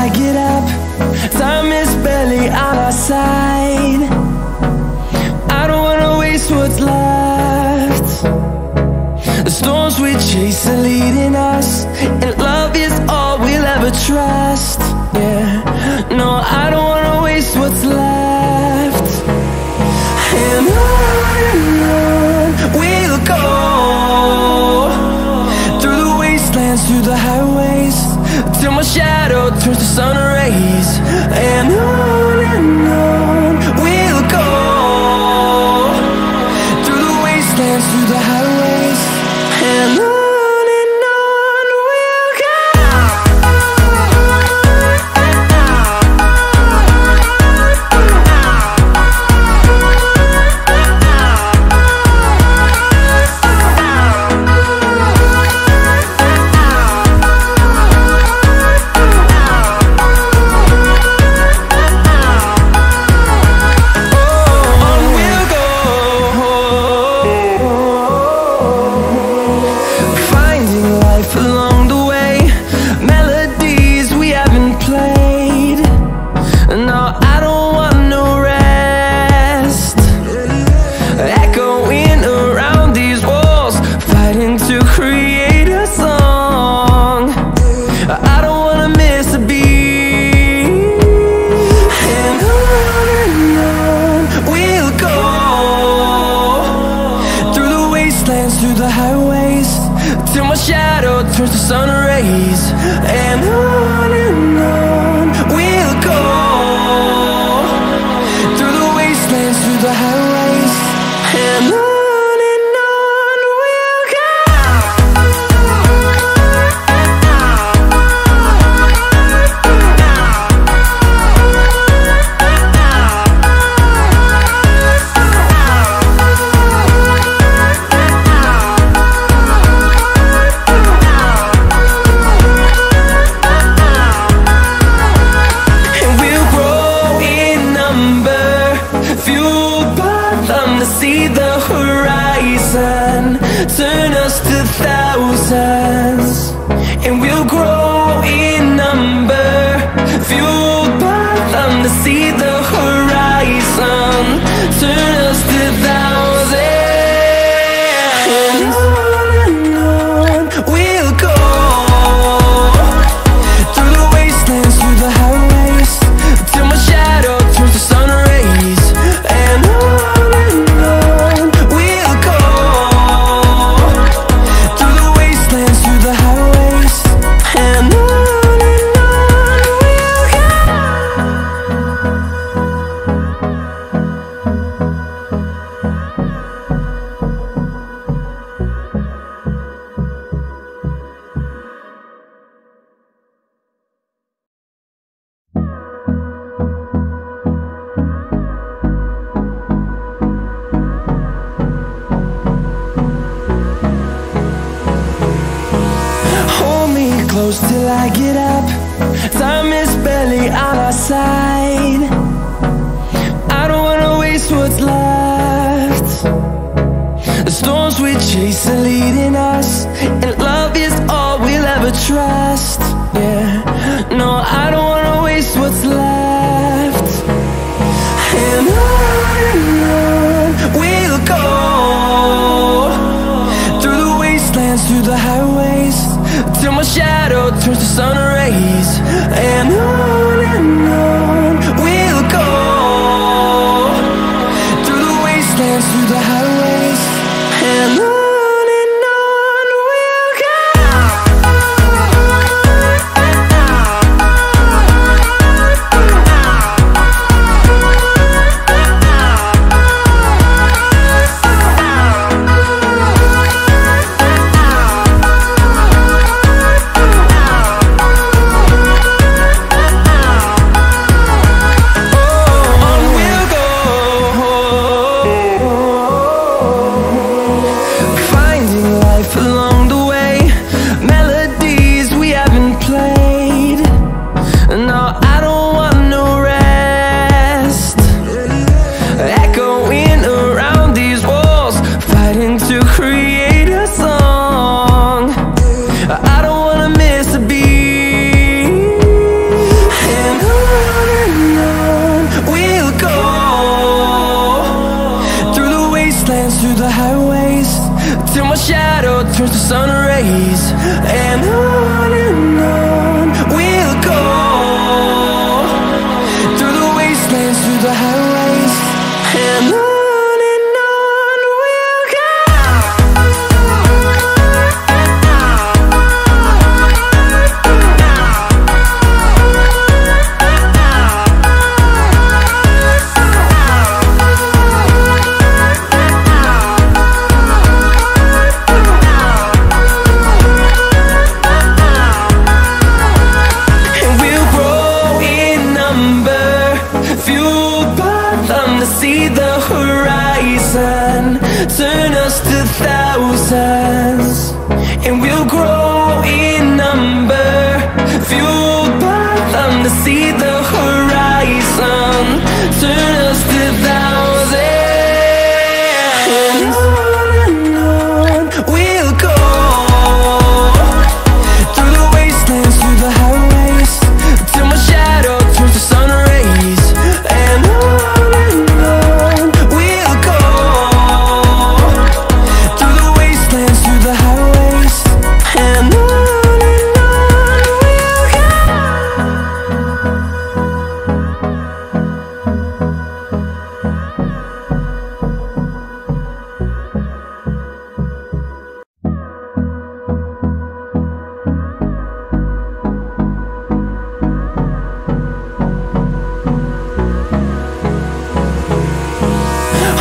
I get up. Time is barely on our side. I don't wanna waste what's left. The storms we chase are leading us, and love is all we'll ever trust. Yeah, no, I don't wanna waste what's left. And on we'll go, through the wastelands, through the highways, till my shadow turns to sun rays. And on we'll go, through the wastelands, through the highways, and on we'll go. Through the highways, till my shadow turns to sun rays. And on we'll go, through the wastelands, through the highways, and on we'll go. See the horizon, turn us to thousands, and we'll grow in number, fueled by them. To see the horizon, turn us to thousands, and on we'll go, through the wastelands, through the highways, till my shadow turns to sun rays. And close till I get up. Time is barely on our side. I don't wanna waste what's left. The storms we chase are leading us, and love is all we'll ever trust. Yeah, no, I don't wanna waste what's left. And on we'll go, through the wastelands, through the highways, till my shadow turns to sun rays. And on we'll the highways, and on we'll go. And we'll grow in number, fueled by them to see the horizon, turn us to thousands. And we'll grow in number, fueled by them to see the horizon, turn us to thousands. And on we'll go, through the wastelands, through the highways, till my shadow turns to sun rays. And on we'll go, through the wastelands, through the highways, and on we'll go.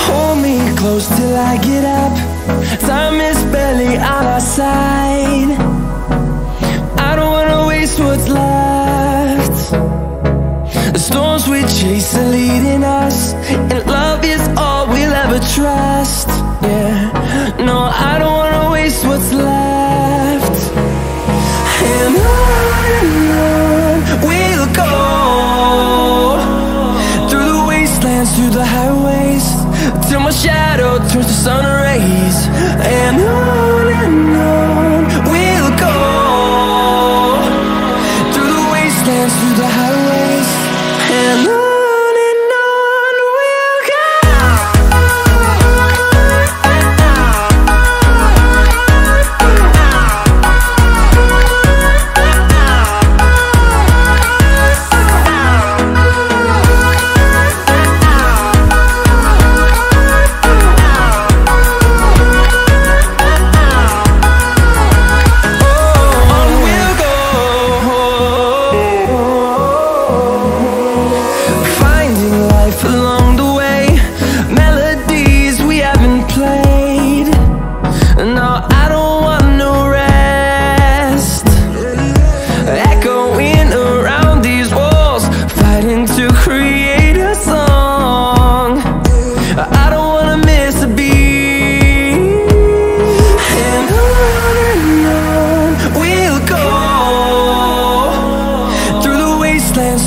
Hold me close till I get up. Time is barely on our side. I don't wanna waste what's left. The storms we chase are leading us, and love is all we'll ever trust. Yeah, no, I don't wanna waste what's left. And on we'll go, through the wastelands, through the highways, till my shadow turns to sun rays. And on we'll go, through the wastelands, through the highways, and on we'll go.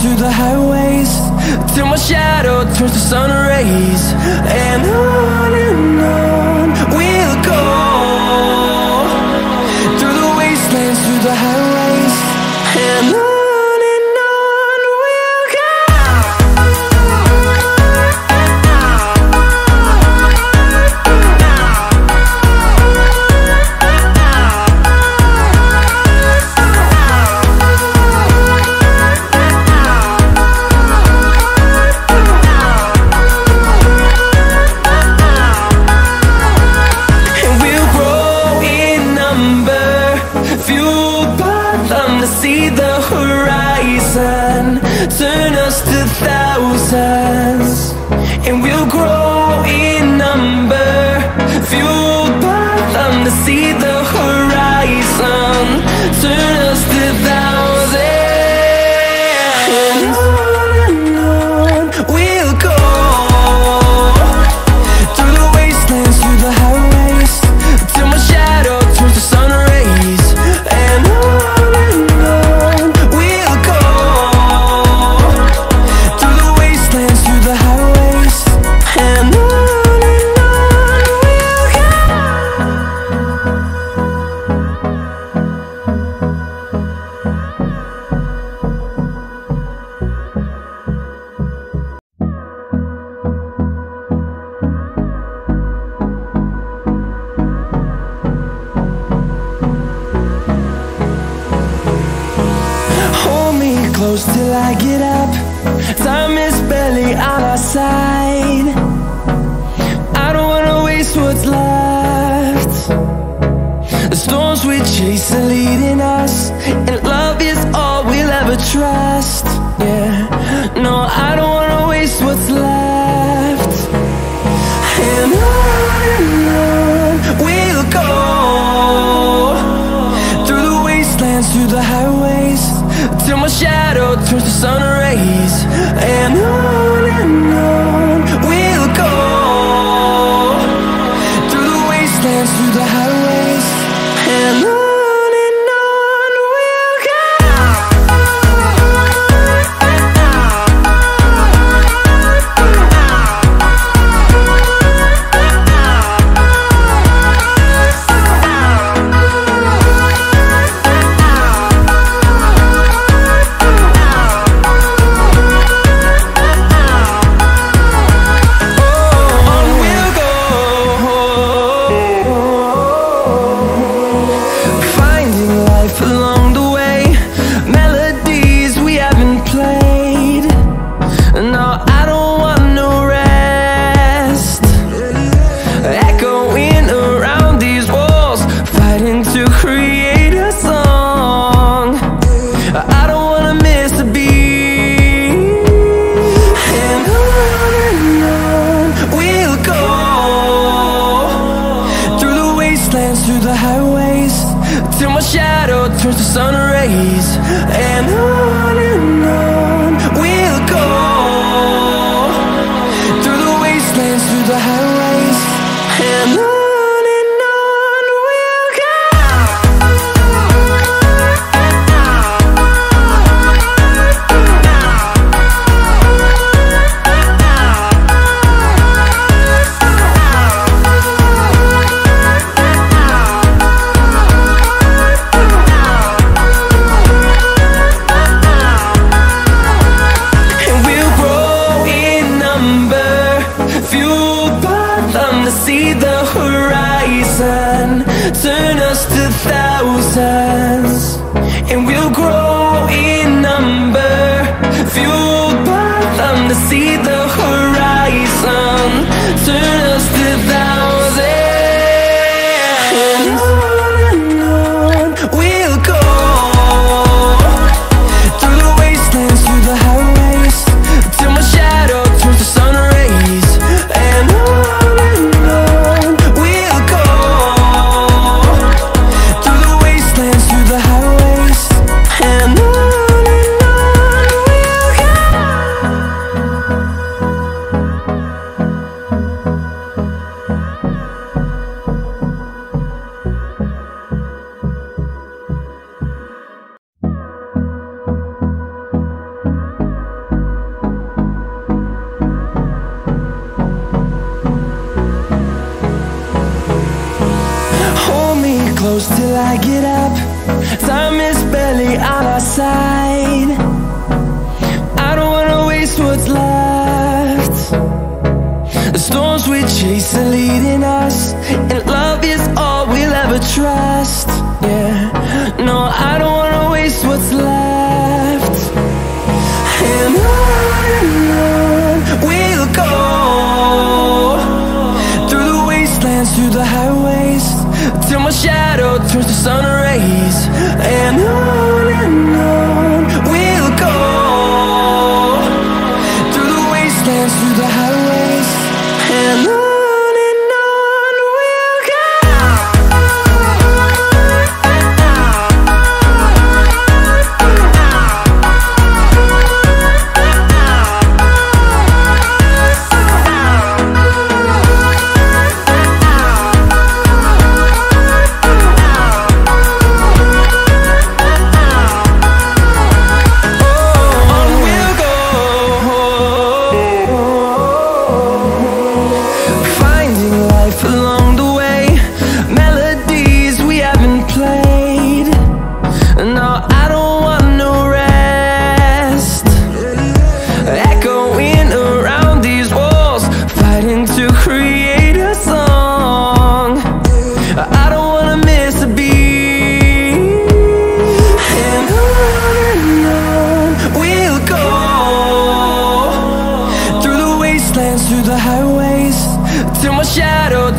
Through the highways, till my shadow turns to sun rays. And on we'll go, through the wastelands, through the highways, and on we'll go. To see the horizon, turn us to thousands. And we'll grow in number, fueled by them to see the horizon, turn us to thousands. And on we'll go, through the wastelands, through the highways, till my shadow turns to sun rays. And on we'll go, through the wastelands, through the highways, and on we'll go. Hold me close till I get up. Time is barely on our side. what's left. And on we'll go, through the wastelands, through the highways, till my shadow turns to sun rays. And on we'll go, through the wastelands, through the highways, and on we'll go. Through the highways, till my shadow turns to sun rays. And on we'll go, through the wastelands, through the highways, and on we'll go. See the horizon turn us to thousands, and we'll grow in number, fueled by them to see the horizon turn us to thousands. And on we'll go, through the wastelands, through the highways, till my shadow turns to sun rays. And close till I get up. Time is barely on our side. I don't wanna waste what's left. The storms we chase are leading us, and love is all we'll ever trust. Yeah, no, I don't wanna waste what's left. And on we'll go, through the wastelands, through the highways, till my shadow turns to sun rays. And on we'll go, through the wastelands, through the highways, and on we'll go.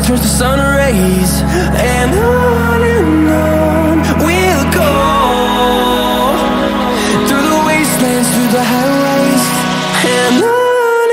Turns to sun rays. And on we'll go, through the wastelands, through the highways, and on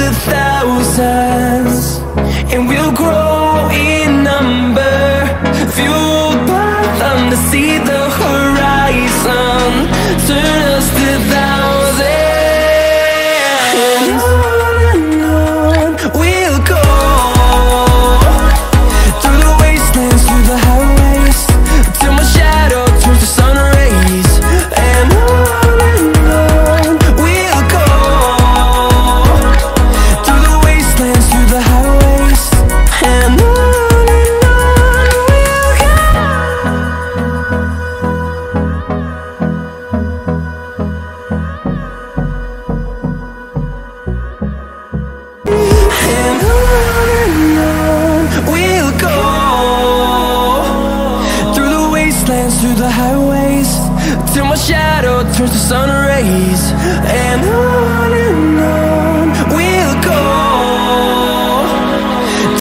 the thousands, and we'll grow in number, fueled by them to see the horizon, turn us to thousands. And on we'll go, through the wastelands, through the highways, till my shadow turns to sun rays. And on we'll go, through the wastelands, through the highways. And on we'll go. And on we'll go, through the wastelands, through the highways, till my shadow turns to sun rays. And on